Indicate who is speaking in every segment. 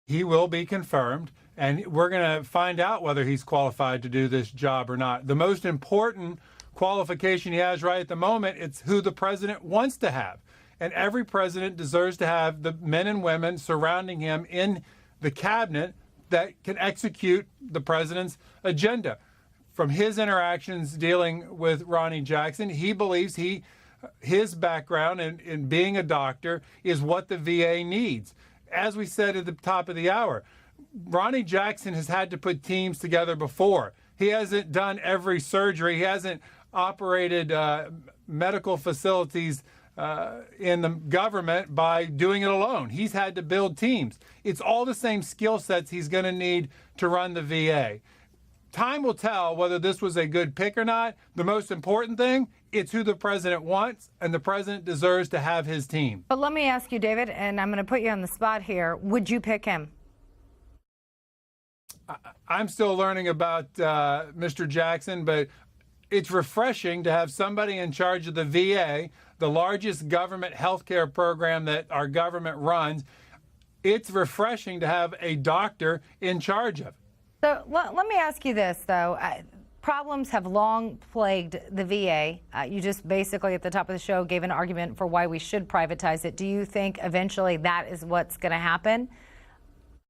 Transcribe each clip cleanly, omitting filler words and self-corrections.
Speaker 1: He will be confirmed, and we're going to find out whether he's qualified to do this job or not. The most important qualification he has right at the moment, it's who the president wants to have. And every president deserves to have the men and women surrounding him in the cabinet that can execute the president's agenda. From his interactions dealing with Ronny Jackson, he believes his background in being a doctor is what the VA needs. As we said at the top of the hour, Ronny Jackson has had to put teams together before. He hasn't done every surgery. He hasn't operated medical facilities in the government by doing it alone. He's had to build teams. It's all the same skill sets he's going to need to run the VA. Time will tell whether this was a good pick or not. The most important thing, it's who the president wants, and the president deserves to have his team.
Speaker 2: But let me ask you, David, and I'm going to put you on the spot here. Would you pick him?
Speaker 1: I'm still learning about Mr. Jackson, but it's refreshing to have somebody in charge of the VA, the largest government health care program that our government runs. It's refreshing to have a doctor in charge of it.
Speaker 2: So let me ask you this, though. Problems have long plagued the VA. You just basically at the top of the show gave an argument for why we should privatize it. Do you think eventually that is what's going to happen?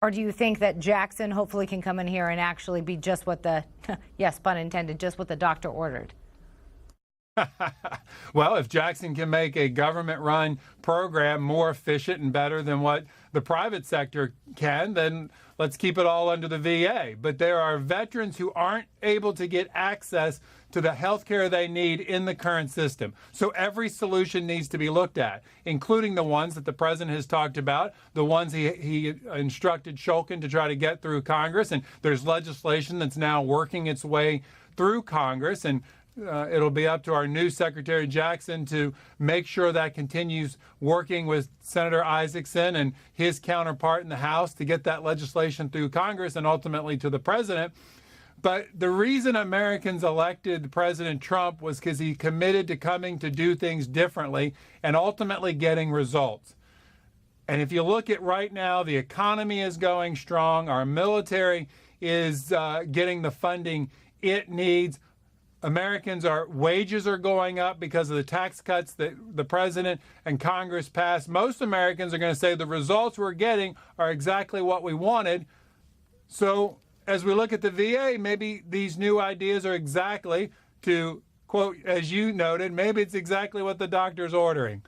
Speaker 2: Or do you think that Jackson hopefully can come in here and actually be just what the, yes, pun intended, just what the doctor ordered?
Speaker 1: Well, if Jackson can make a government-run program more efficient and better than what the private sector can, then let's keep it all under the VA. But there are veterans who aren't able to get access to the health care they need in the current system. So every solution needs to be looked at, including the ones that the president has talked about, the ones he instructed Shulkin to try to get through Congress. And there's legislation that's now working its way through Congress. And it'll be up to our new Secretary Jackson to make sure that continues working with Senator Isaacson and his counterpart in the House to get that legislation through Congress and ultimately to the president. But the reason Americans elected President Trump was because he committed to coming to do things differently and ultimately getting results. And if you look at right now, the economy is going strong. Our military is getting the funding it needs. Wages are going up because of the tax cuts that the president and Congress passed. Most Americans are going to say the results we're getting are exactly what we wanted. So as we look at the VA, maybe these new ideas are exactly, to quote, as you noted, maybe it's exactly what the doctor's ordering.